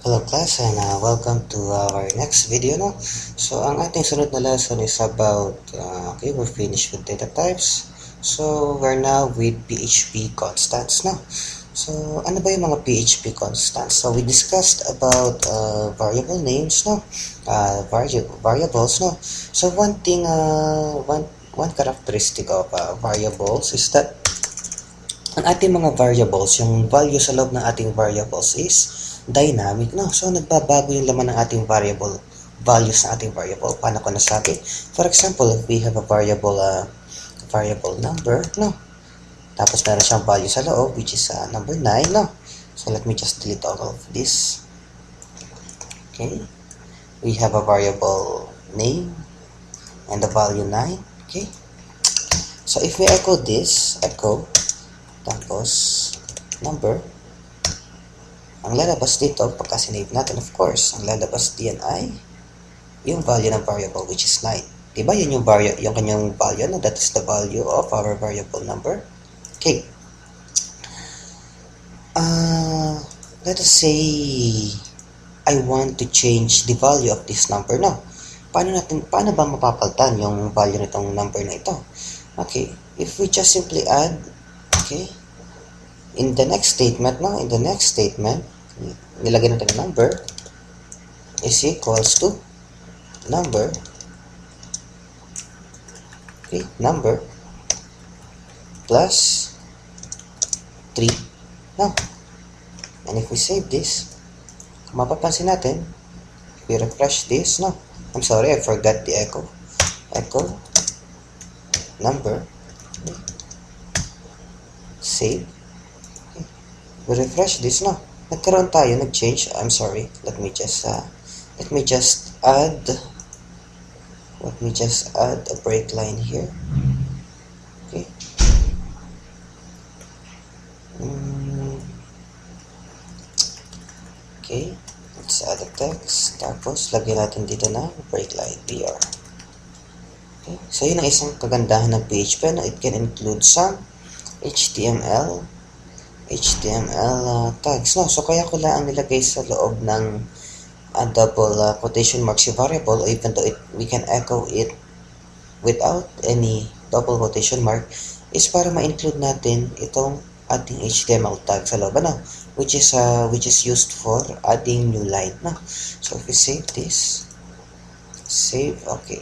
Hello class and welcome to our next video no. So ang ating sunod na lesson is about okay, we're finished with data types. So we're now with PHP constants no. So ano ba yung mga PHP constants? So we discussed about variable names no. Variables no. So one thing one characteristic of variables is that ang ating mga variables, yung value sa loob ng ating variables is dynamic, no? So, nagbabago yung laman ng ating variable, values ng ating variable. Paano ko nasabi? For example, if we have a variable number, no? Tapos meron siyang value sa loob, which is number 9, no? So, let me just delete all of this. Okay. We have a variable name and the value 9, okay? So, if we echo this, tapos number, ang lalabas dito, pagka sinave natin, of course, ang lalabas diyan ay yung value ng variable, which is 9. Diba? Yun yung kanyang value, no? That is the value of our variable number. Okay. Let us say, I want to change the value of this number, no? Paano ba mapapalitan yung value nitong number na ito? Okay. If we just simply add, okay, in the next statement, nilagay natin ang number is equals to number, okay, number plus 3. Now, and if we save this, kung mapapansin natin, if we refresh this, no, I'm sorry, I forgot the echo number, okay, save. We refresh this, no? Nagkaroon tayo, nag-change. I'm sorry. Let me just add a break line here. Okay. Okay. Let's add a text. Tapos, lagyan natin dito na break line, BR. Okay. So, yun ang isang kagandahan ng PHP, no? It can include some HTML tags, no? So, kaya ko lang nilagay sa loob ng double quotation marks yung variable, even though we can echo it without any double quotation mark, is para ma-include natin itong ating HTML tag sa loob, no? Which is used for adding new line, no? So, if we save this, okay.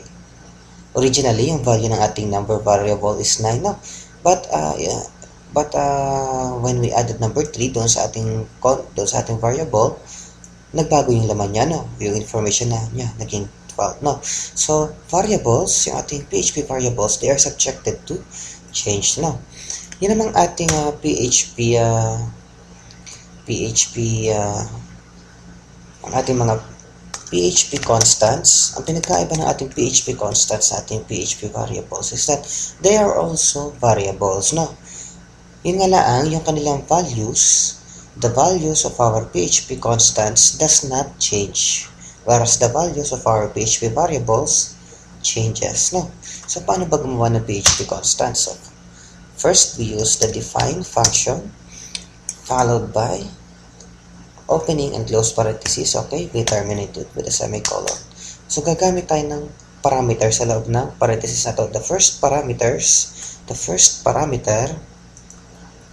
Originally, yung value ng ating number variable is 9, no? But when we added number 3 doon sa ating variable, nagbago yung laman niya, no? Yung information niya naging 12, no? So, variables, yung ating PHP variables, they are subjected to change, no? Yun namang ating ang ating mga PHP constants. Ang pinagkaiba ng ating PHP constants sa ating PHP variables is that they are also variables, no? Yun nga lang, yung kanilang values, the values of our PHP constants does not change, whereas the values of our PHP variables changes, no? So, paano ba gumawa ng PHP constants? So, first, we use the define function, followed by opening and close parentheses, okay? We terminate it with a semicolon. So, gagamit tayo ng parameter sa loob ng parentheses na to. The first parameter,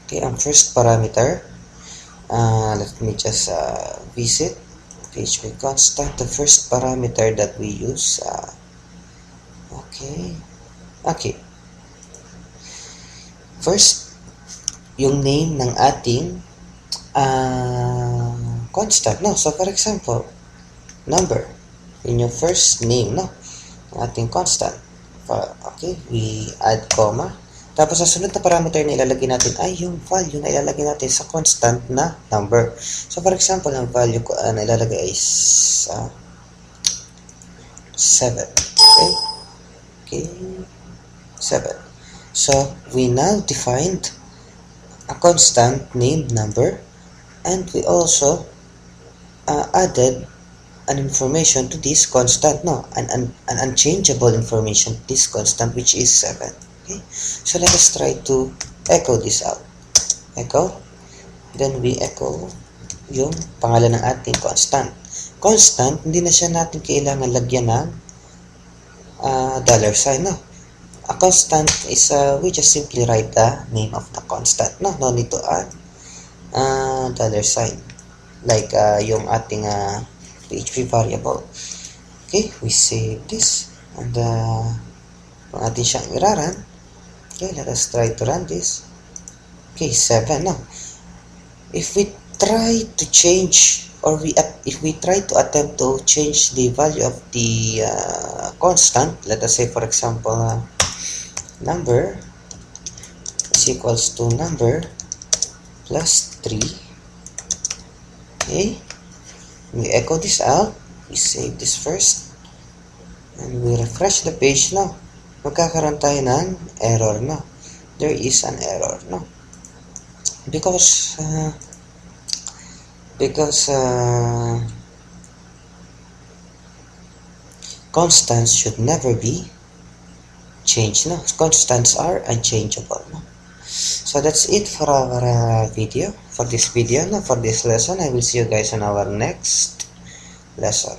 okay, ang first parameter, let me just visit PHP constant. The first parameter that we use, okay. First, yung name ng ating constant, no? So, for example, number, yun yung first name, no? Ng ating constant. Okay, we add comma. Tapos, sa sunod na parameter na ilalagay natin ay yung value na ilalagay natin sa constant na number. So, for example, ang value ko na ilalagay ay 7. Okay, 7. So, we now defined a constant named number, and we also added an information to this constant, no? An unchangeable information to this constant, which is 7. Okay, so let us try to echo this out. Echo, then we echo yung pangalan ng ating constant. Constant, hindi na siya natin kailangan lagyan ng dollar sign, no? A constant is, we just simply write the name of the constant, no? No need to add dollar sign. Like yung ating PHP variable. Okay, we save this. And kung atin siyang i-run, okay, let us try to run this. Okay, 7, no? If we try to change, or if we try to attempt to change the value of the constant, let us say for example number is equals to number plus 3. Okay, we echo this out, we save this first, and we refresh the page, no? Magkakaroon tayo ng error, no? There is an error, no? Because constants should never be changed, no? Constants are unchangeable, no? So that's it for our video, for this video, no? For this lesson. I will see you guys on our next lesson.